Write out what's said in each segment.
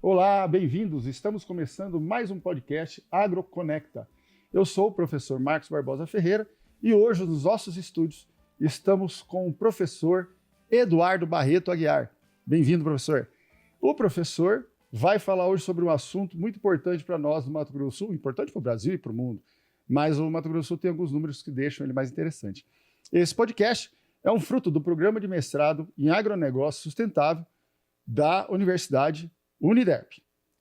Olá, bem-vindos. Estamos começando mais um podcast AgroConecta. Eu sou o professor Marcos Barbosa Ferreira e hoje nos nossos estúdios estamos com o professor Eduardo Barreto Aguiar. Bem-vindo, professor. O professor vai falar hoje sobre um assunto muito importante para nós do Mato Grosso do Sul, importante para o Brasil e para o mundo, mas o Mato Grosso do Sul tem alguns números que deixam ele mais interessante. Esse podcast é um fruto do programa de mestrado em agronegócio sustentável da Universidade Uniderp.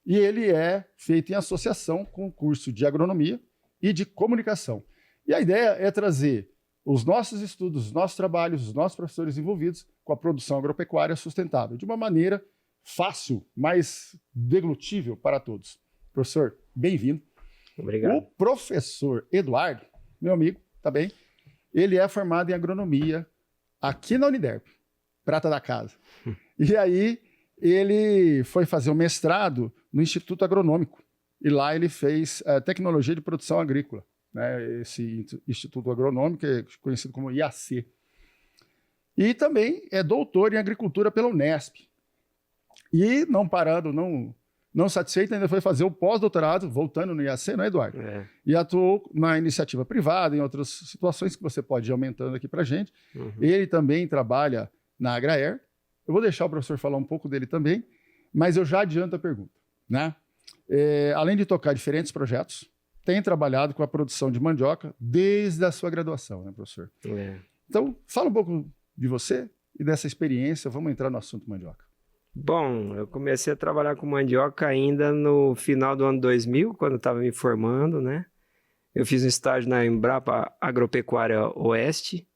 E ele é feito em associação com o curso de agronomia e de comunicação. E a ideia é trazer os nossos estudos, os nossos trabalhos, os nossos professores envolvidos com a produção agropecuária sustentável, de uma maneira fácil, mais deglutível para todos. Professor, bem-vindo. Obrigado. O professor Eduardo, meu amigo, tá bem? Ele é formado em agronomia aqui na Uniderp, prata da casa. E aí ele foi fazer o mestrado no Instituto Agronômico. E lá ele fez tecnologia de produção agrícola. Né? Esse Instituto Agronômico é conhecido como IAC. E também é doutor em agricultura pela Unesp. E não parando, não satisfeito, ainda foi fazer o pós-doutorado, voltando no IAC, não é, Eduardo? É. E atuou na iniciativa privada, em outras situações que você pode ir aumentando aqui para a gente. Uhum. Ele também trabalha na Agraer. Eu vou deixar o professor falar um pouco dele também, mas eu já adianto a pergunta. Né? Além de tocar diferentes projetos, tem trabalhado com a produção de mandioca desde a sua graduação, né, professor? É. Então, fala um pouco de você e dessa experiência. Vamos entrar no assunto mandioca. Bom, eu comecei a trabalhar com mandioca ainda no final do ano 2000, quando eu estava me formando, né? Eu fiz um estágio na Embrapa Agropecuária Oeste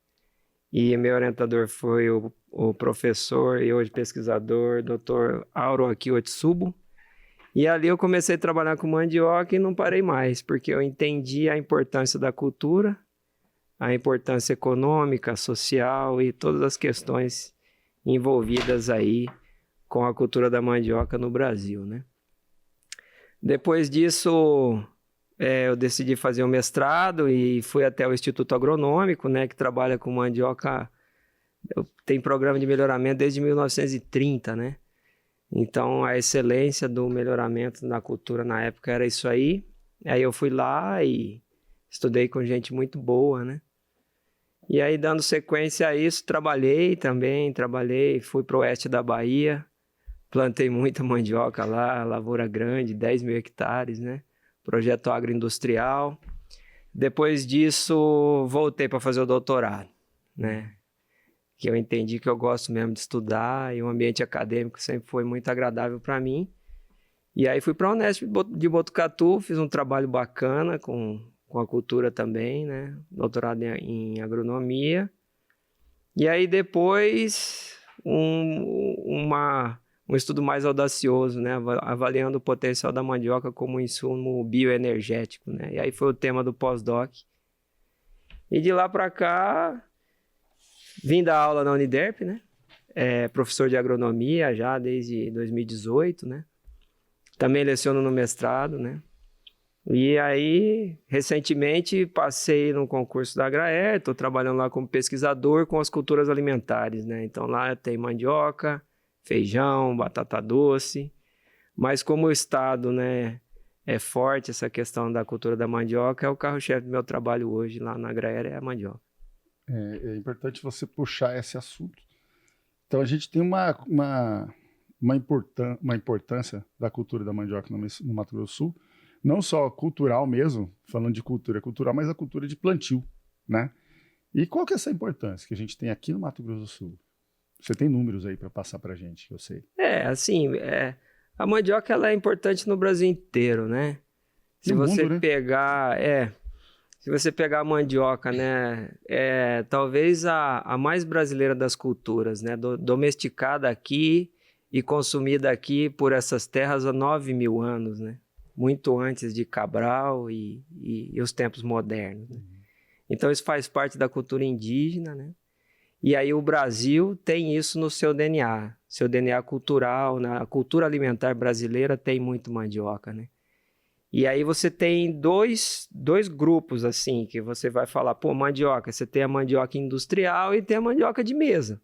e meu orientador foi o professor e hoje pesquisador, Dr. Auro Akiotsubo. E ali eu comecei a trabalhar com mandioca e não parei mais, porque eu entendi a importância da cultura, a importância econômica, social e todas as questões envolvidas aí com a cultura da mandioca no Brasil, né? Depois disso, eu decidi fazer um mestrado e fui até o Instituto Agronômico, né, que trabalha com mandioca. Tem programa de melhoramento desde 1930, né? Então, a excelência do melhoramento na cultura na época era isso aí. Aí eu fui lá e estudei com gente muito boa, né? E aí, dando sequência a isso, trabalhei, fui para o oeste da Bahia, plantei muita mandioca lá, lavoura grande, 10 mil hectares, né? Projeto agroindustrial. Depois disso, voltei para fazer o doutorado, né? Que eu entendi que eu gosto mesmo de estudar e o ambiente acadêmico sempre foi muito agradável para mim. E aí fui para a Unesp de Botucatu, fiz um trabalho bacana com a cultura também, né? Doutorado em agronomia. E aí depois um estudo mais audacioso, né? Avaliando o potencial da mandioca como insumo bioenergético, né? E aí foi o tema do pós-doc. E de lá para cá, vim dar aula na Uniderp, né? Professor de agronomia já desde 2018, né? Também leciono no mestrado, né? E aí, recentemente, passei no concurso da Agraer, estou trabalhando lá como pesquisador com as culturas alimentares, né? Então lá tem mandioca, feijão, batata doce, mas como o estado, né, é forte essa questão da cultura da mandioca, é o carro-chefe do meu trabalho hoje lá na Agraer, é a mandioca. É importante você puxar esse assunto. Então a gente tem uma importância da cultura da mandioca no Mato Grosso do Sul, não só cultural mesmo, falando de cultura cultural, mas a cultura de plantio, né? E qual que é essa importância que a gente tem aqui no Mato Grosso do Sul? Você tem números aí para passar para a gente, eu sei. A mandioca ela é importante no Brasil inteiro, né? Se você pegar a mandioca, né, talvez a mais brasileira das culturas, né, domesticada aqui e consumida aqui por essas terras há 9 mil anos, né? Muito antes de Cabral e os tempos modernos, né? Então isso faz parte da cultura indígena, né? E aí o Brasil tem isso no seu DNA cultural, a cultura alimentar brasileira tem muito mandioca, né? E aí você tem dois grupos, assim, que você vai falar, mandioca, você tem a mandioca industrial e tem a mandioca de mesa,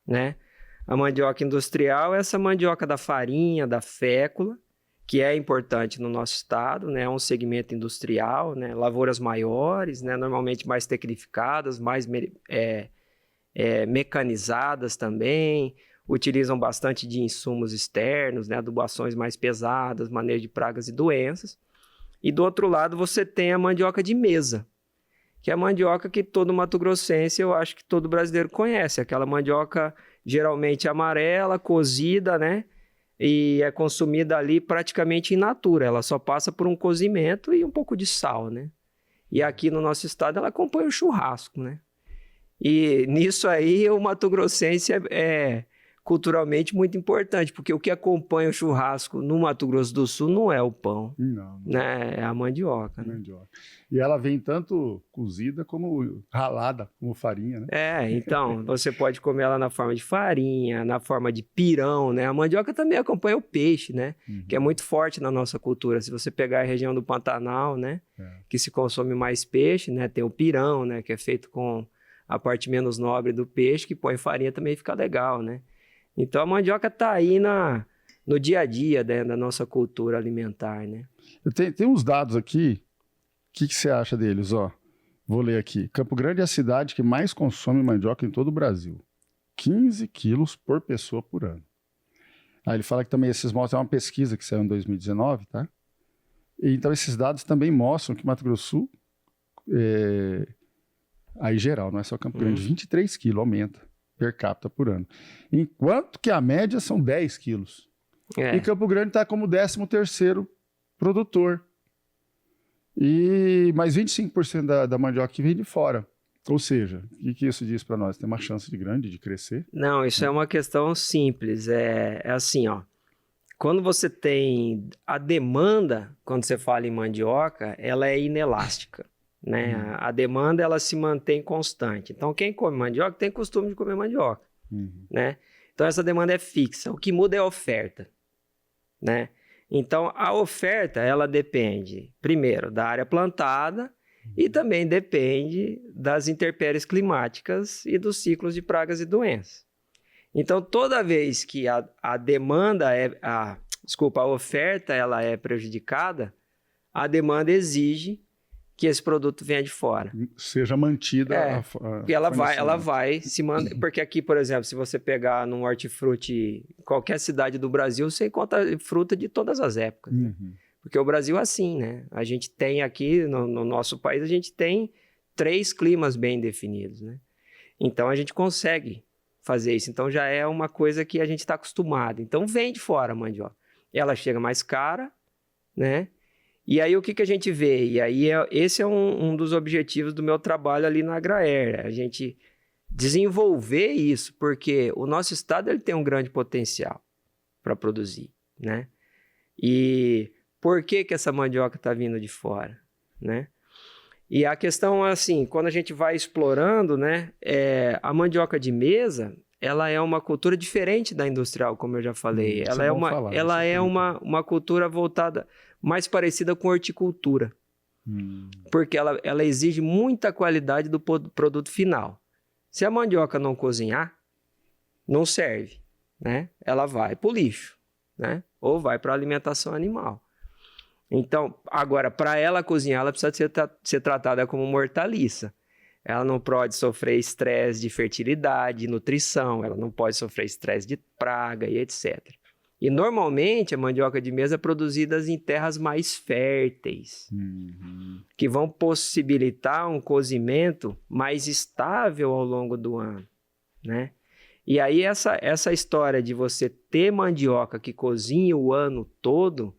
né? A mandioca industrial é essa mandioca da farinha, da fécula, que é importante no nosso estado, né? É um segmento industrial, né? Lavouras maiores, né? Normalmente mais tecnificadas, mais mecanizadas também, utilizam bastante de insumos externos, né? Adubações mais pesadas, manejo de pragas e doenças. E do outro lado você tem a mandioca de mesa, que é a mandioca que todo mato-grossense, eu acho que todo brasileiro conhece, aquela mandioca geralmente amarela, cozida, né? E é consumida ali praticamente in natura, ela só passa por um cozimento e um pouco de sal, né? E aqui no nosso estado ela acompanha o churrasco, né? E nisso aí o mato-grossense é culturalmente muito importante, porque o que acompanha o churrasco no Mato Grosso do Sul não é o pão, Não. né? É a mandioca, né? Mandioca. E ela vem tanto cozida como ralada, como farinha, né? Então, você pode comer ela na forma de farinha, na forma de pirão, né? A mandioca também acompanha o peixe, né? Que é muito forte na nossa cultura. Se você pegar a região do Pantanal, né? Que se consome mais peixe, né? Tem o pirão, né? Que é feito com a parte menos nobre do peixe, que põe farinha também fica legal, né? Então, a mandioca está aí no dia a dia, né, da nossa cultura alimentar, né? Tem uns dados aqui. O que você acha deles? Ó, vou ler aqui. Campo Grande é a cidade que mais consome mandioca em todo o Brasil. 15 quilos por pessoa por ano. Aí ele fala que também esses mostram uma pesquisa que saiu em 2019, tá? E, então, esses dados também mostram que Mato Grosso do Sul, aí geral, não é só Campo Grande, 23 quilos aumenta per capita por ano. Enquanto que a média são 10 quilos. E Campo Grande está como 13º produtor. Mas 25% da mandioca que vem de fora. Ou seja, o que isso diz para nós? Tem uma chance grande de crescer? Não, isso é uma questão simples. É assim, ó. Quando você tem a demanda, quando você fala em mandioca, ela é inelástica, né? A demanda, ela se mantém constante. Então, quem come mandioca tem costume de comer mandioca, né? Então, essa demanda é fixa. O que muda é a oferta, né? Então, a oferta, ela depende, primeiro, da área plantada e também depende das intempéries climáticas e dos ciclos de pragas e doenças. Então, toda vez que a demanda a oferta ela é prejudicada, a demanda exige que esse produto venha de fora. Seja mantida porque ela vai se manter. Porque aqui, por exemplo, se você pegar num hortifruti, qualquer cidade do Brasil, você encontra fruta de todas as épocas. Né? Porque o Brasil é assim, né? A gente tem aqui, no nosso país, a gente tem 3 climas bem definidos, né? Então, a gente consegue fazer isso. Então, já é uma coisa que a gente está acostumado. Então, vem de fora a mandioca. Ela chega mais cara, né? E aí, o que a gente vê? E aí, esse é um dos objetivos do meu trabalho ali na Agraer, a gente desenvolver isso, porque o nosso estado ele tem um grande potencial para produzir, né? E por que essa mandioca está vindo de fora, né? E a questão é assim, quando a gente vai explorando, né? A mandioca de mesa, ela é uma cultura diferente da industrial, como eu já falei. Ela é uma cultura voltada mais parecida com horticultura, porque ela exige muita qualidade do produto final. Se a mandioca não cozinhar, não serve, né? Ela vai para o lixo, né? Ou vai para a alimentação animal. Então, agora, para ela cozinhar, ela precisa ser tratada como uma hortaliça. Ela não pode sofrer estresse de fertilidade, nutrição, ela não pode sofrer estresse de praga e etc. E, normalmente, a mandioca de mesa é produzida em terras mais férteis, que vão possibilitar um cozimento mais estável ao longo do ano, né? E aí, essa história de você ter mandioca que cozinha o ano todo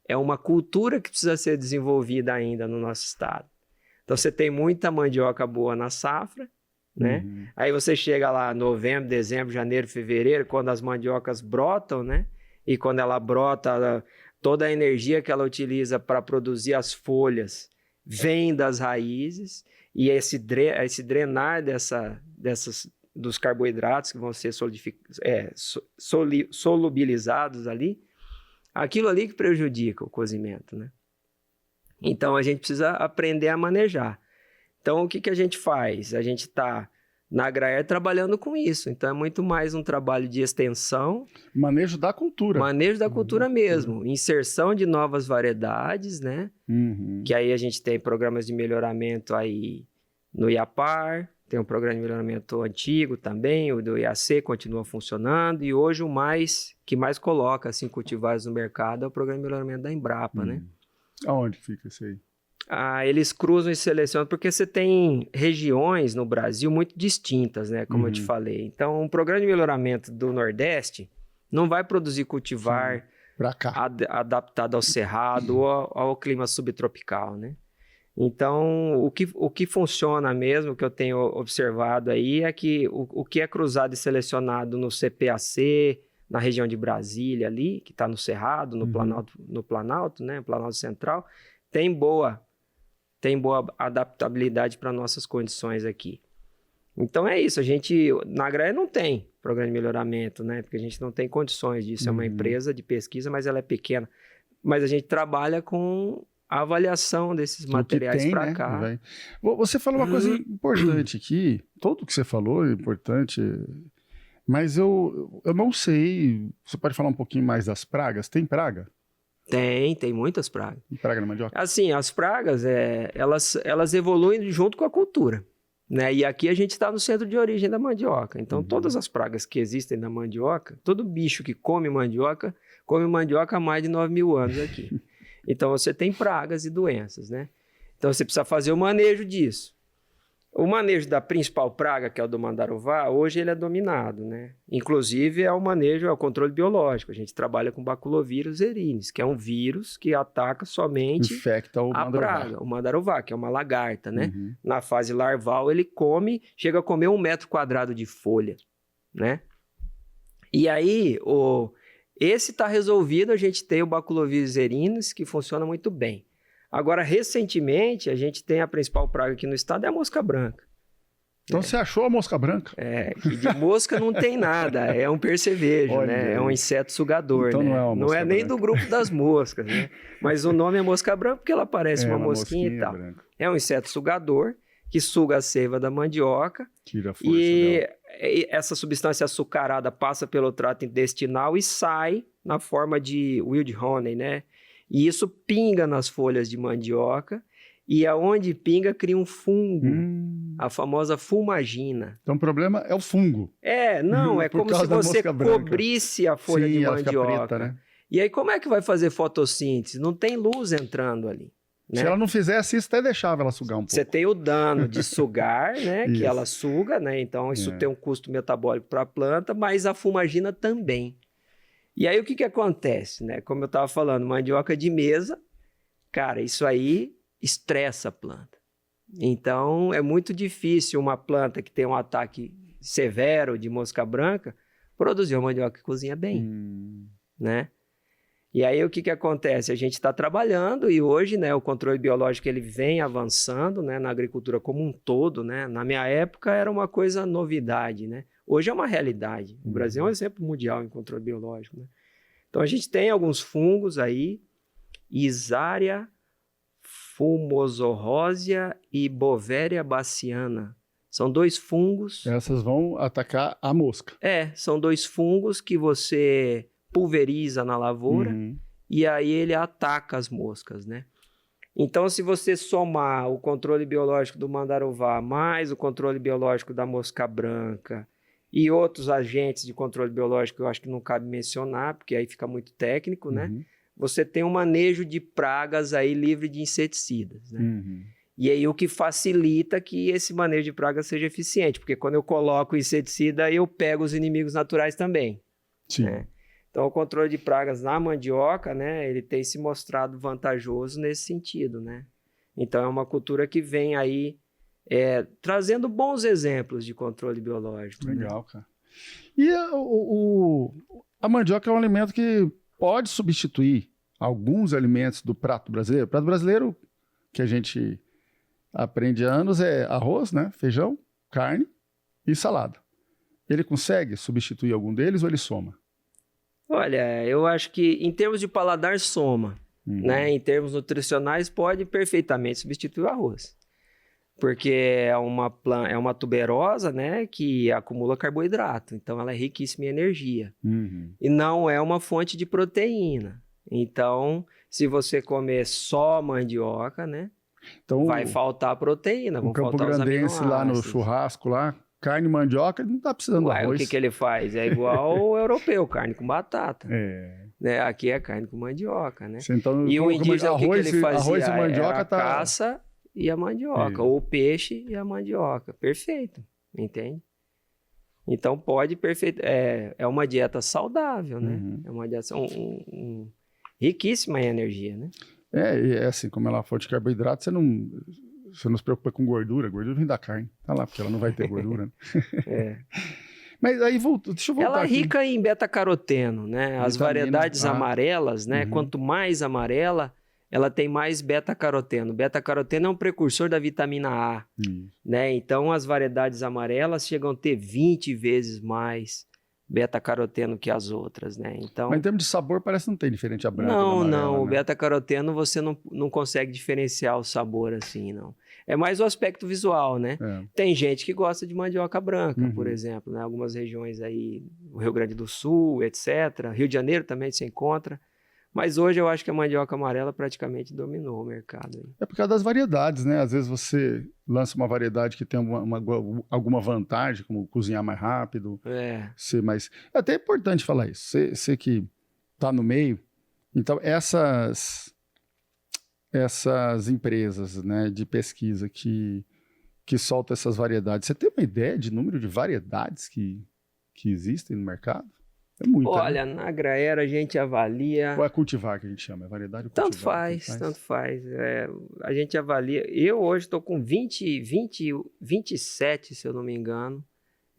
é uma cultura que precisa ser desenvolvida ainda no nosso estado. Então, você tem muita mandioca boa na safra, né? Aí você chega lá novembro, dezembro, janeiro, fevereiro, quando as mandiocas brotam, né? E quando ela brota, toda a energia que ela utiliza para produzir as folhas vem das raízes, e esse drenar dos carboidratos que vão ser solubilizados ali, aquilo ali que prejudica o cozimento, né? Então, a gente precisa aprender a manejar. Então, o que a gente faz? A gente está na Agraer trabalhando com isso. Então, é muito mais um trabalho de extensão. Manejo da cultura. Manejo da cultura mesmo. Inserção de novas variedades, né? Que aí a gente tem programas de melhoramento aí no IAPAR, tem um programa de melhoramento antigo também, o do IAC continua funcionando, e hoje que mais coloca assim, cultivares no mercado é o programa de melhoramento da Embrapa, né? Aonde fica isso aí? Eles cruzam e selecionam, porque você tem regiões no Brasil muito distintas, né? Como eu te falei. Então, um programa de melhoramento do Nordeste não vai produzir cultivar pra cá, adaptado ao cerrado ou ao clima subtropical, né? Então, o que funciona mesmo, que eu tenho observado aí, é que o que é cruzado e selecionado no CPAC, na região de Brasília ali, que está no Cerrado, no Planalto, né? Planalto Central, tem boa adaptabilidade para nossas condições aqui. Então é isso, na Agraer não tem programa de melhoramento, né? Porque a gente não tem condições disso, é uma empresa de pesquisa, mas ela é pequena. Mas a gente trabalha com a avaliação desses materiais para cá. Né? Você falou uma coisa importante aqui, tudo que você falou é importante, mas eu não sei, você pode falar um pouquinho mais das pragas? Tem praga? Tem muitas pragas. E praga na mandioca? Assim, as pragas, elas evoluem junto com a cultura, né? E aqui a gente está no centro de origem da mandioca. Então, todas as pragas que existem na mandioca, todo bicho que come mandioca há mais de 9.000 anos aqui. Então, você tem pragas e doenças, né? Então, você precisa fazer o manejo disso. O manejo da principal praga, que é o do mandaruvá, hoje ele é dominado, né? Inclusive, é o controle biológico. A gente trabalha com baculovírus erinis, que é um vírus que ataca somente infecta o praga, o mandaruvá, que é uma lagarta, né? Na fase larval, ele chega a comer 1 metro quadrado de folha, né? E aí, esse está resolvido, a gente tem o baculovírus erinis, que funciona muito bem. Agora, recentemente, a gente tem a principal praga aqui no estado, é a mosca branca. Então, você achou a mosca branca? Que de mosca não tem nada, é um percevejo, né? É um inseto sugador, então, né? Não é, uma não mosca é nem branca. do grupo das moscas, né? Mas o nome é mosca branca porque ela parece uma mosquinha e tal. Branca. É um inseto sugador que suga a seiva da mandioca. Tira a força dela. E essa substância açucarada passa pelo trato intestinal e sai na forma de wild honey, né? E isso pinga nas folhas de mandioca e aonde pinga cria um fungo, a famosa fumagina. Então o problema é o fungo. É como se você cobrisse a folha de mandioca. Preta, né? E aí como é que vai fazer fotossíntese? Não tem luz entrando ali. Né? Se ela não fizesse isso, até deixava ela sugar um pouco. Você tem o dano de sugar, né? Que ela suga, né? Então isso tem um custo metabólico para a planta, mas a fumagina também. E aí o que acontece, né? Como eu estava falando, mandioca de mesa, cara, isso aí estressa a planta. Então é muito difícil uma planta que tem um ataque severo de mosca branca produzir uma mandioca que cozinha bem, né? E aí o que acontece? A gente está trabalhando e hoje, né, o controle biológico ele vem avançando, né, na agricultura como um todo, né? Na minha época era uma coisa novidade, né? Hoje é uma realidade. O Brasil é um exemplo mundial em controle biológico, né? Então a gente tem alguns fungos aí, Isaria fumosorrósea e Bovéria baciana. São 2 fungos. Essas vão atacar a mosca. São 2 fungos que você pulveriza na lavoura e aí ele ataca as moscas, né? Então, se você somar o controle biológico do mandaruvá mais o controle biológico da mosca branca e outros agentes de controle biológico que eu acho que não cabe mencionar, porque aí fica muito técnico, né? Você tem um manejo de pragas aí livre de inseticidas, né? E aí o que facilita que esse manejo de pragas seja eficiente, porque quando eu coloco inseticida, eu pego os inimigos naturais também. Sim. Né? Então, o controle de pragas na mandioca, né, ele tem se mostrado vantajoso nesse sentido, né? Então, é uma cultura que vem aí trazendo bons exemplos de controle biológico. Legal, cara. E a mandioca é um alimento que pode substituir alguns alimentos do prato brasileiro. O prato brasileiro, que a gente aprende há anos, é arroz, né, feijão, carne e salada. Ele consegue substituir algum deles ou ele soma? Olha, eu acho que em termos de paladar soma, né? Em termos nutricionais pode perfeitamente substituir o arroz. porque é uma tuberosa, né, que acumula carboidrato, então ela é riquíssima em energia. E não é uma fonte de proteína. Então, se você comer só mandioca, né, Então, vai faltar proteína, vão Campo faltar os Grandense lá no aminoácidos. churrasco, lá, carne e mandioca, ele não tá precisando do Uai, o arroz. que ele faz? É igual o europeu, carne com batata. É. Né? Aqui é carne com mandioca, né? Então, E o indígena, o que ele fazia? Arroz e mandioca Era a tá... caça e a mandioca, ou o peixe e a mandioca. Perfeito, entende? Então pode perfeito. É uma dieta saudável, né? É uma dieta riquíssima em energia, né? É assim, como ela é fonte de carboidrato, você não se preocupa com gordura. A gordura vem da carne. Tá lá, porque ela não vai ter gordura. Né? Mas aí, deixa eu voltar ela é aqui. rica em beta-caroteno, né? As variedades amarelas, né? Quanto mais amarela, ela tem mais beta-caroteno. Beta-caroteno é um precursor da vitamina A, né? Então, as variedades amarelas chegam a ter 20 vezes mais beta-caroteno que as outras, né? Então, mas em termos de sabor, parece que não tem diferente a branca da amarela, não. O né? beta-caroteno você não consegue diferenciar o sabor assim, não. É mais o aspecto visual, né? Tem gente que gosta de mandioca branca, por exemplo, né? Algumas regiões aí, o Rio Grande do Sul, etc. Rio de Janeiro também se encontra. Mas hoje eu acho que a mandioca amarela praticamente dominou o mercado. Aí. É por causa das variedades, né? Às vezes você lança uma variedade que tem alguma vantagem, como cozinhar mais rápido. Ser mais... É até importante falar isso. Você que está no meio. Então, essas empresas, né, de pesquisa que soltam essas variedades, você tem uma ideia de número de variedades que existem no mercado? É muita, olha, né? na Agraera a gente avalia... Ou é cultivar que a gente chama? É variedade ou cultivar? Tanto faz. A gente avalia... Eu hoje estou com 27, se eu não me engano,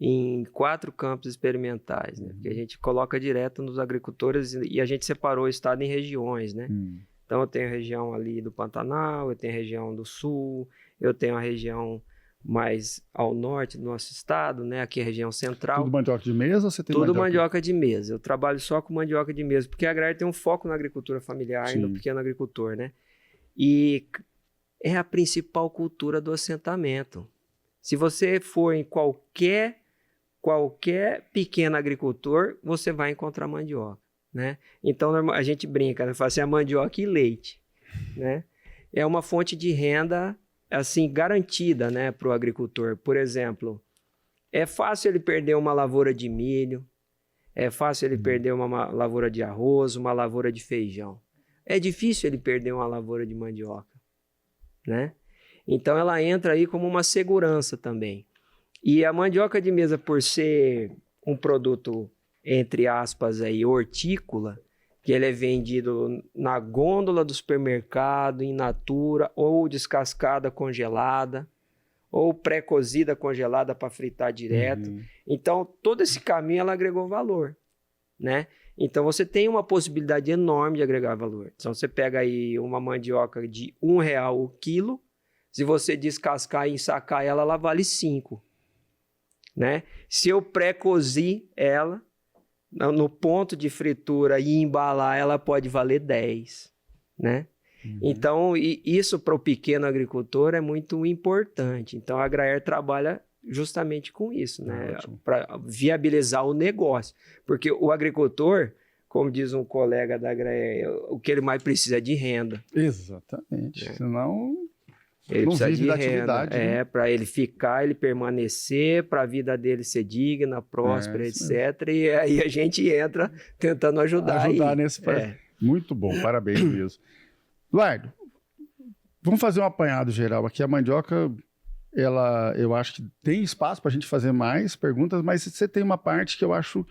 em 4 campos experimentais, né? Porque a gente coloca direto nos agricultores e a gente separou o estado em regiões, né? Então eu tenho a região ali do Pantanal, eu tenho a região do Sul, eu tenho a região mais ao norte do nosso estado, né? Aqui é a região central. Tudo mandioca de mesa ou você tem Tudo mandioca de mesa. Eu trabalho só com mandioca de mesa, porque a Agraera tem um foco na agricultura familiar e no pequeno agricultor, né? E é a principal cultura do assentamento. Se você for em qualquer pequeno agricultor, você vai encontrar mandioca, né? Então a gente brinca, né? Fala assim, a mandioca e leite, né? É uma fonte de renda assim garantida, né, para o agricultor. Por exemplo, é fácil ele perder uma lavoura de milho, é fácil ele perder uma lavoura de arroz, uma lavoura de feijão. É difícil ele perder uma lavoura de mandioca, né? Então ela entra aí como uma segurança também. E a mandioca de mesa, por ser um produto, entre aspas, aí, hortícola, que ele é vendido na gôndola do supermercado, in natura, ou descascada congelada, ou pré-cozida congelada para fritar direto. Então, todo esse caminho ela agregou valor, né? Então, você tem uma possibilidade enorme de agregar valor. Então, você pega aí uma mandioca de R$1 o quilo, se você descascar e ensacar ela, ela vale 5. Né? Se eu pré-cozi ela no ponto de fritura e embalar, ela pode valer 10, né? Então, isso para o pequeno agricultor é muito importante. Então, a Agraer trabalha justamente com isso, né? Para viabilizar o negócio. Porque o agricultor, como diz um colega da Agraer, o que ele mais precisa é de renda. Exatamente. Senão... Ele não precisa vive de da renda, atividade. para ele ficar, ele permanecer, para a vida dele ser digna, próspera, etc. E aí a gente entra tentando ajudar nesse Muito bom, parabéns mesmo. Eduardo, vamos fazer um apanhado geral aqui. A mandioca, eu acho que tem espaço para a gente fazer mais perguntas, mas você tem uma parte que eu acho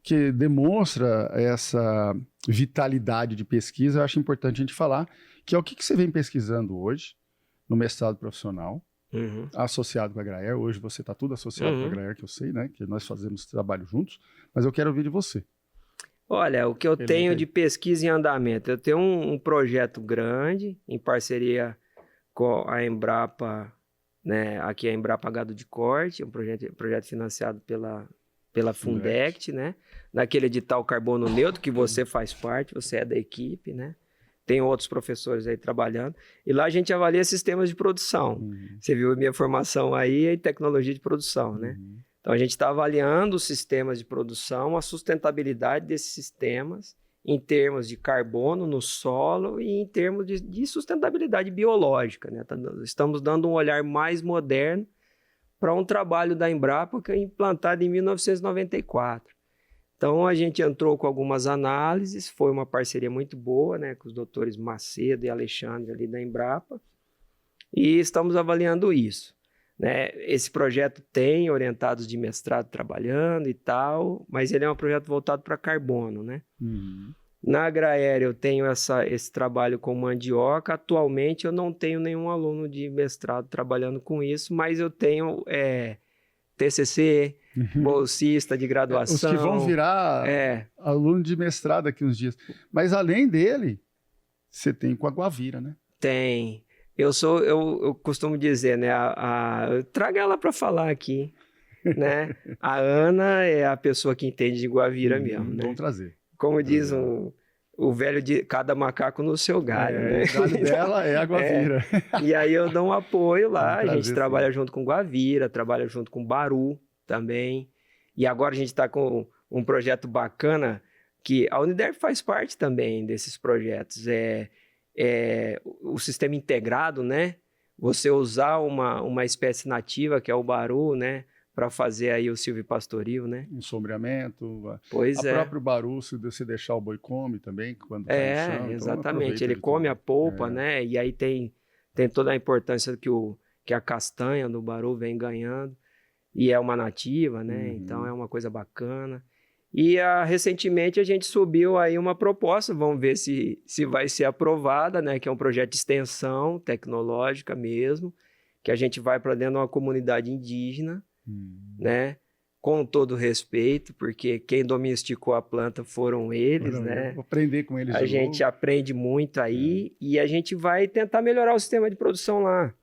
que demonstra essa vitalidade de pesquisa, eu acho importante a gente falar, que é o que você vem pesquisando hoje, no mestrado profissional, associado com a Agraer. Hoje você está tudo associado com a Agraer, que eu sei, né? Que nós fazemos trabalho juntos, mas eu quero ouvir de você. Olha, o que eu tenho de pesquisa em andamento, eu tenho um projeto grande, em parceria com a Embrapa, né? Aqui é a Embrapa Gado de Corte, um projeto financiado pela Fundect, né? Naquele edital Carbono Neutro, que você faz parte, você é da equipe, né? tem outros professores aí trabalhando, e lá a gente avalia sistemas de produção. Você viu a minha formação aí em tecnologia de produção, né? Então, a gente está avaliando os sistemas de produção, a sustentabilidade desses sistemas, em termos de carbono no solo e em termos de sustentabilidade biológica, né? Estamos dando um olhar mais moderno para um trabalho da Embrapa que é implantado em 1994. Então, a gente entrou com algumas análises, foi uma parceria muito boa, né, com os doutores Macedo e Alexandre ali da Embrapa, e estamos avaliando isso, né? Esse projeto tem orientados de mestrado trabalhando e tal, mas ele é um projeto voltado para carbono, né? Na Agraérea eu tenho esse trabalho com mandioca. Atualmente eu não tenho nenhum aluno de mestrado trabalhando com isso, mas eu tenho TCC, bolsista de graduação. Os que vão virar aluno de mestrado aqui uns dias. Mas além dele, você tem com a Guavira, né? Tem. Eu costumo dizer, né? Eu trago ela para falar aqui, né? A Ana é a pessoa que entende de Guavira mesmo, né? Vamos trazer. Como diz o velho de cada macaco no seu galho, né? O galho dela é a Guavira. E aí eu dou um apoio lá, a gente trabalha sim. junto com Guavira, trabalha junto com Baru também. E agora a gente está com um projeto bacana que a Uniderp faz parte também desses projetos. O sistema integrado, né? Você usar uma espécie nativa, que é o Baru, né? Para fazer aí o silvipastoril, né? Um sombreamento. Pois é. O próprio Baru, se você deixar o boi come também, quando tá no chão. Exatamente. Então ele come a polpa, né? E aí tem toda a importância que a castanha do Baru vem ganhando. E é uma nativa, né? Então é uma coisa bacana. E recentemente a gente subiu aí uma proposta, vamos ver se vai ser aprovada, né? Que é um projeto de extensão tecnológica mesmo, que a gente vai para dentro de uma comunidade indígena, né? Com todo respeito, porque quem domesticou a planta foram eles, né? Vou aprender com eles. A gente aprende muito aí e a gente vai tentar melhorar o sistema de produção lá,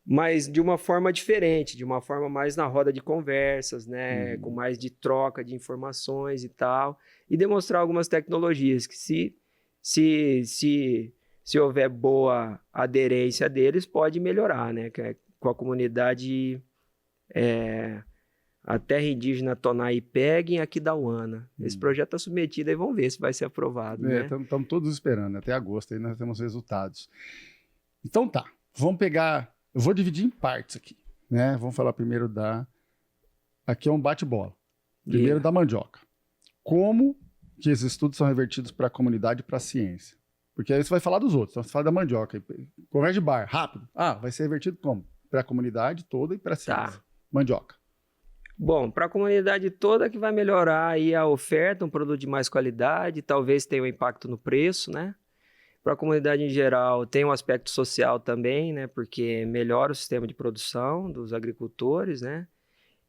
mas de uma forma diferente, de uma forma mais na roda de conversas, né? Com mais de troca de informações e tal, e demonstrar algumas tecnologias que se houver boa aderência deles, pode melhorar, né? Que é com a comunidade a terra indígena Tonai Peg em Aquidauana. Esse projeto está submetido e vamos ver se vai ser aprovado, né? Estamos todos esperando, até agosto aí nós temos resultados. Então tá, vamos pegar... Eu vou dividir em partes aqui, né? Vamos falar primeiro aqui é um bate-bola. Primeiro da mandioca. Como que esses estudos são revertidos para a comunidade e para a ciência? Porque aí você vai falar dos outros. Então você fala da mandioca. Conversa de bar, rápido. Vai ser revertido como? Para a comunidade toda e para a ciência. Tá. Mandioca. Bom, para a comunidade toda que vai melhorar aí a oferta, um produto de mais qualidade, talvez tenha um impacto no preço, né? Para a comunidade em geral, tem um aspecto social também, né? Porque melhora o sistema de produção dos agricultores, né?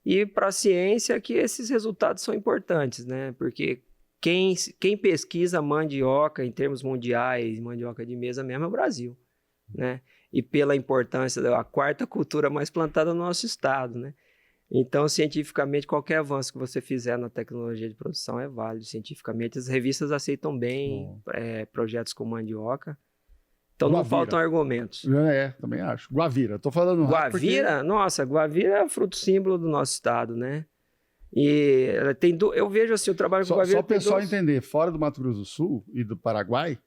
E para a ciência que esses resultados são importantes, né? Porque quem pesquisa mandioca em termos mundiais, mandioca de mesa mesmo, é o Brasil, né? E pela importância da quarta cultura mais plantada no nosso estado, né? Então, cientificamente, qualquer avanço que você fizer na tecnologia de produção é válido. Cientificamente, as revistas aceitam bem projetos com mandioca. Então, Guavira. Não faltam argumentos. Também acho. Guavira. Estou falando Guavira? Porque... Nossa, Guavira é o fruto símbolo do nosso estado, né? E ela tem eu vejo assim, o trabalho com Guavira... Só o pessoal entender, fora do Mato Grosso do Sul e do Paraguai,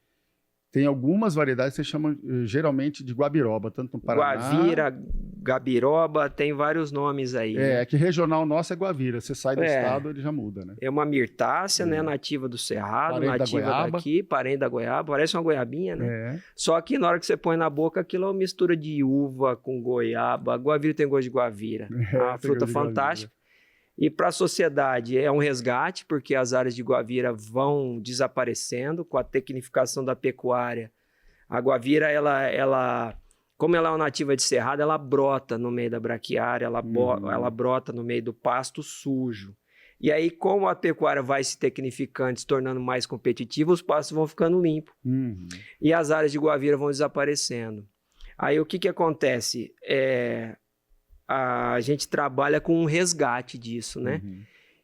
tem algumas variedades que se chamam geralmente de guabiroba, tanto no Paraná... Guavira, gabiroba, tem vários nomes aí. É que regional nosso é Guavira. Você sai do estado, ele já muda, né? É uma mirtácea, né? Nativa do Cerrado, parente nativa daqui, parente da goiaba. Parece uma goiabinha, né? Só que na hora que você põe na boca, aquilo é uma mistura de uva com goiaba. Guavira tem gosto de guavira. Uma fruta fantástica. E para a sociedade é um resgate, porque as áreas de Guavira vão desaparecendo com a tecnificação da pecuária. A Guavira, como ela é uma nativa de cerrado, ela brota no meio da braquiária, ela brota no meio do pasto sujo. E aí, como a pecuária vai se tecnificando, se tornando mais competitiva, os pastos vão ficando limpos. E as áreas de Guavira vão desaparecendo. Aí, o que acontece? A gente trabalha com um resgate disso, né?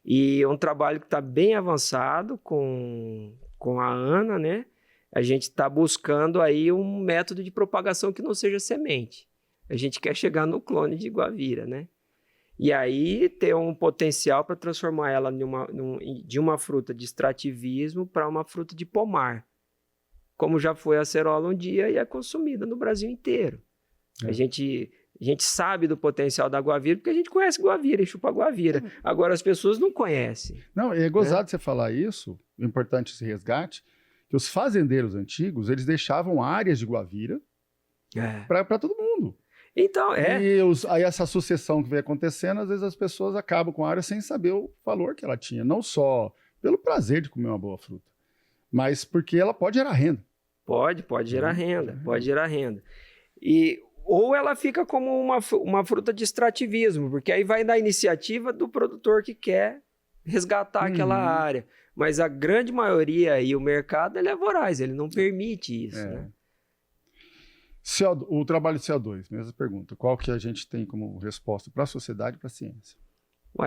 E é um trabalho que está bem avançado com a Ana, né? a gente está buscando aí um método de propagação que não seja semente. A gente quer chegar no clone de guavira, né? E aí ter um potencial para transformar ela de uma fruta de extrativismo para uma fruta de pomar, como já foi a acerola um dia e é consumida no Brasil inteiro. A gente sabe do potencial da guavira porque a gente conhece guavira e chupa guavira. Agora as pessoas não conhecem. Não, é gozado você falar isso, é importante esse resgate, que os fazendeiros antigos, eles deixavam áreas de guavira para todo mundo. Então, E aí essa sucessão que vem acontecendo, às vezes as pessoas acabam com a área sem saber o valor que ela tinha. Não só pelo prazer de comer uma boa fruta, mas porque ela pode gerar renda. Pode gerar renda, pode gerar renda. Ou ela fica como uma fruta de extrativismo, porque aí vai da iniciativa do produtor que quer resgatar aquela área. Mas a grande maioria e o mercado ele é voraz, ele não permite isso, né? O trabalho de CO2, mesma pergunta. Qual que a gente tem como resposta para a sociedade e para a ciência?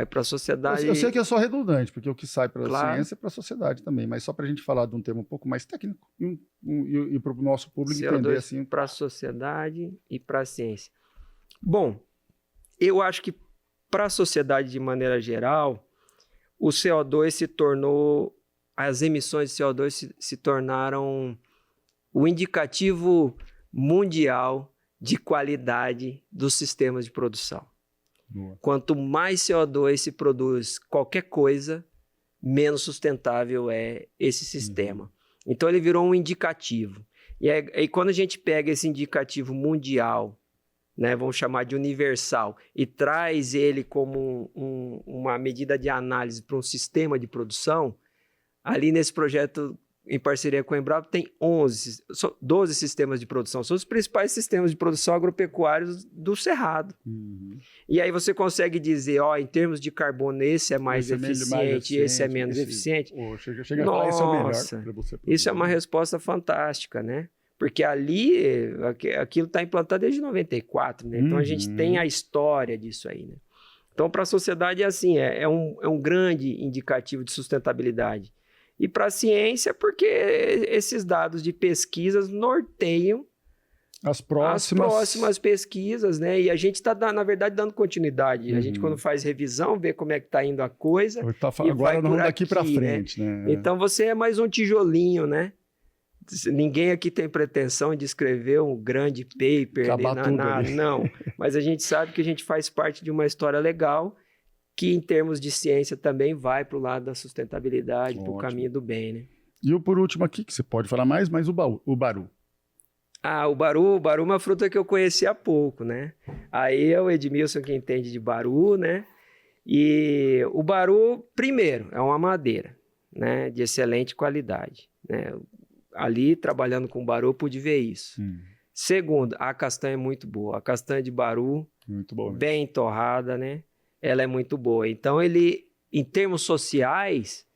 Para a sociedade... Eu sei que é só redundante, porque o que sai para a ciência é para a sociedade também, mas só para a gente falar de um tema um pouco mais técnico e para o nosso público CO2 entender assim. Para a sociedade e para a ciência. Bom, eu acho que para a sociedade de maneira geral, o CO2 se tornou... As emissões de CO2 se tornaram o indicativo mundial de qualidade dos sistemas de produção. Boa. Quanto mais CO2 se produz qualquer coisa, menos sustentável é esse sistema. Então ele virou um indicativo. E aí quando a gente pega esse indicativo mundial, né, vamos chamar de universal, e traz ele como uma medida de análise para um sistema de produção, ali nesse projeto em parceria com a Embrapa, tem 12 sistemas de produção. São os principais sistemas de produção agropecuários do Cerrado. E aí você consegue dizer, em termos de carbono, esse é mais eficiente, esse é menos eficiente. Chega a falar, esse é o melhor para você produzir. Isso é uma resposta fantástica, né? Porque ali, aquilo está implantado desde 94, né? Então a gente tem a história disso aí, né? Então para a sociedade é assim, é um grande indicativo de sustentabilidade. E para a ciência, porque esses dados de pesquisas norteiam as próximas pesquisas, né? E a gente está, na verdade, dando continuidade. A gente, quando faz revisão, vê como é que está indo a coisa. Agora não daqui para frente, né? Então você é mais um tijolinho, né? Ninguém aqui tem pretensão de escrever um grande paper. Não, mas a gente sabe que a gente faz parte de uma história legal que em termos de ciência também vai para o lado da sustentabilidade, para o caminho do bem, né? E por último aqui, que você pode falar mais, mas o baru. O baru é uma fruta que eu conheci há pouco, né? Aí é o Edmilson que entende de baru, né? E o baru, primeiro, é uma madeira, né? De excelente qualidade, né? Ali, trabalhando com baru, eu pude ver isso. Segundo, a castanha é muito boa. A castanha de baru, muito boa, bem torrada, né? Ela é muito boa. Então, ele, em termos sociais,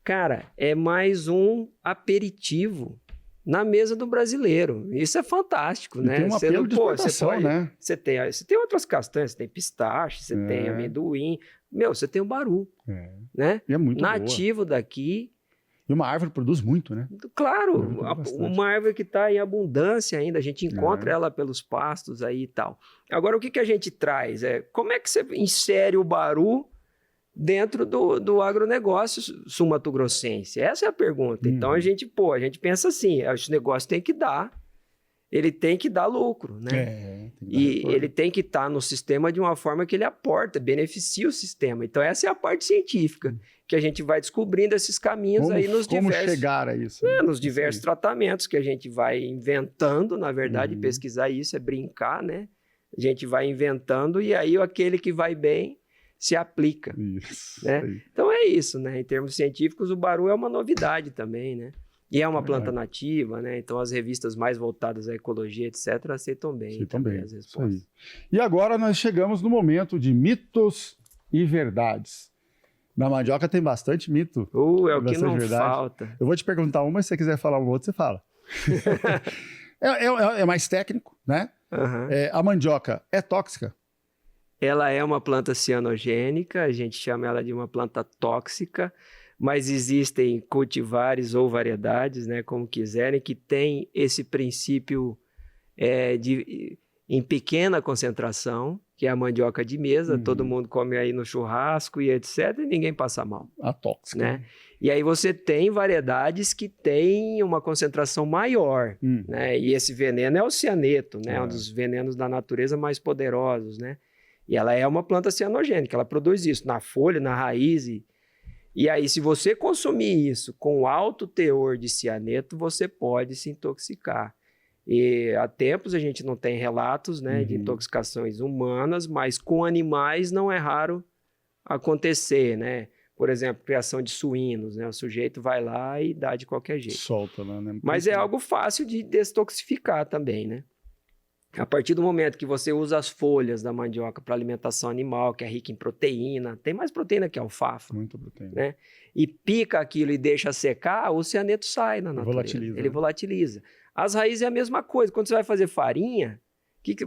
cara, é mais um aperitivo na mesa do brasileiro. Isso é fantástico, né? Tem um apelo de exportação, né? Você tem outras castanhas, você tem pistache, você tem amendoim. Você tem o baru, né? E é muito nativo daqui. E uma árvore produz muito, né? Claro, uma árvore que está em abundância ainda, a gente encontra ela pelos pastos aí e tal. Agora, o que a gente traz? Como é que você insere o baru dentro do agronegócio sul-mato-grossense? Essa é a pergunta. Então, a gente pensa assim, esse negócio tem que dar, ele tem que dar lucro, né? Ele tem que estar no sistema de uma forma que ele aporta, beneficia o sistema. Então, essa é a parte científica, que a gente vai descobrindo esses caminhos aí nos diversos... Como chegar a isso? Nos diversos tratamentos que a gente vai inventando, na verdade, pesquisar isso é brincar, né? A gente vai inventando e aí aquele que vai bem se aplica. Isso, né? Então é isso, né? Em termos científicos, o baru é uma novidade também, né? E é uma planta nativa, né? Então as revistas mais voltadas à ecologia, etc., aceitam bem as respostas. E agora nós chegamos no momento de mitos e verdades. Na mandioca tem bastante mito. É o que não falta. Eu vou te perguntar uma, se você quiser falar um outro, você fala. é mais técnico, né? A mandioca é tóxica? Ela é uma planta cianogênica, a gente chama ela de uma planta tóxica, mas existem cultivares ou variedades, né, como quiserem, que tem esse princípio em pequena concentração, que é a mandioca de mesa, todo mundo come aí no churrasco e etc, e ninguém passa mal. A tóxica. Né? E aí você tem variedades que têm uma concentração maior, né? E esse veneno é o cianeto, né? Um dos venenos da natureza mais poderosos, né? E ela é uma planta cianogênica, ela produz isso na folha, na raiz. E aí, se você consumir isso com alto teor de cianeto, você pode se intoxicar. E há tempos a gente não tem relatos, né, de intoxicações humanas, mas com animais não é raro acontecer, né? Por exemplo, criação de suínos, né? O sujeito vai lá e dá de qualquer jeito. Solta lá, né? Mas é algo fácil de detoxificar também, né? A partir do momento que você usa as folhas da mandioca para alimentação animal, que é rica em proteína, tem mais proteína que a alfafa. Muita proteína. Né? E pica aquilo e deixa secar, o cianeto sai na natureza. Ele volatiliza. As raízes é a mesma coisa. Quando você vai fazer farinha,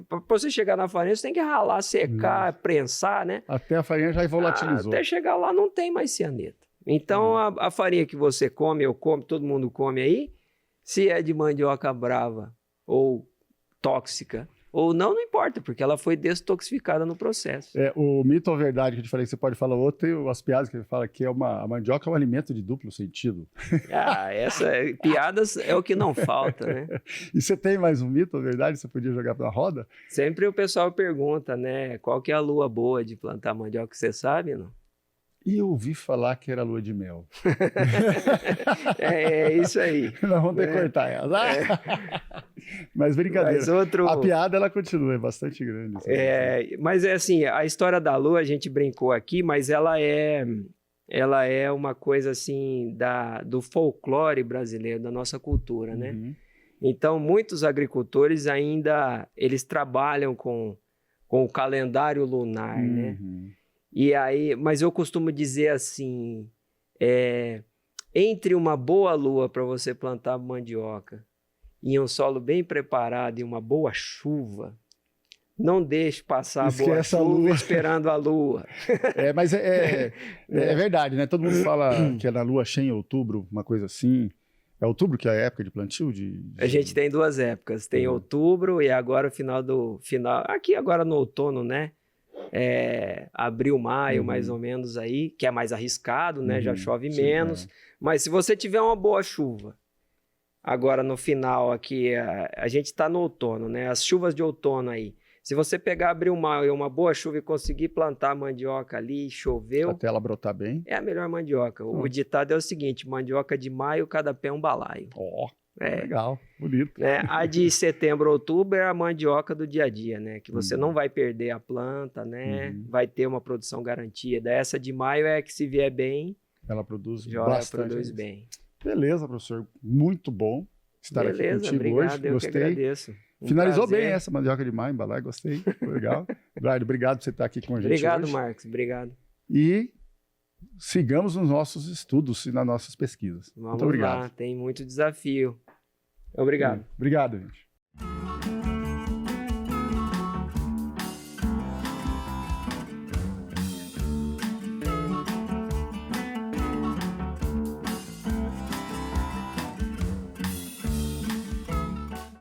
para você chegar na farinha, você tem que ralar, secar, prensar, né? Até a farinha já volatilizou. Até chegar lá não tem mais cianeto. Então, a farinha que você come, eu como, todo mundo come aí, se é de mandioca brava ou tóxica ou não, não importa, porque ela foi detoxificada no processo. O mito ou verdade que eu te falei que você pode falar outro, tem as piadas que ele fala que a mandioca é um alimento de duplo sentido. Piadas é o que não falta, né? E você tem mais um mito ou verdade que você podia jogar pra roda? Sempre o pessoal pergunta, né, qual que é a lua boa de plantar mandioca, você sabe, não? E eu ouvi falar que era lua de mel. É isso aí. Nós vamos ter que cortar ela. Mas brincadeira. A piada, ela continua, é bastante grande. Mas é assim, a história da lua, a gente brincou aqui, mas ela é uma coisa assim do folclore brasileiro, da nossa cultura, né? Então, muitos agricultores ainda, eles trabalham com o calendário lunar, né? E aí, mas eu costumo dizer assim, entre uma boa lua para você plantar mandioca e um solo bem preparado e uma boa chuva, não deixe passar a boa chuva esperando a lua. Mas é verdade, né? Todo mundo fala que é na lua cheia em outubro, uma coisa assim. É outubro que é a época de plantio? A gente tem duas épocas, tem outubro e agora aqui agora no outono, né? Abril, maio, mais ou menos aí, que é mais arriscado, né? Já chove menos. Mas se você tiver uma boa chuva, agora no final aqui, a gente está no outono, né? As chuvas de outono aí. Se você pegar abril, maio, uma boa chuva e conseguir plantar mandioca ali, choveu... Até ela brotar bem. É a melhor mandioca. O ditado é o seguinte, mandioca de maio, cada pé um balaio. Legal, bonito. Né? A de setembro, outubro é a mandioca do dia a dia, né? Que você não vai perder a planta, né? Vai ter uma produção garantida. Essa de maio é que se vier bem... Ela produz bastante. Ela produz bem. Beleza, professor. Muito bom estar aqui contigo obrigado, hoje. Eu que agradeço. Finalizou bem essa mandioca de maio, embalar, gostei. Foi legal. Eduardo, obrigado por você estar aqui com a gente Obrigado, hoje. Marcos. Obrigado. E sigamos nos nossos estudos e nas nossas pesquisas. Vamos Muito obrigado. lá, tem muito desafio. Obrigado. Obrigado, gente.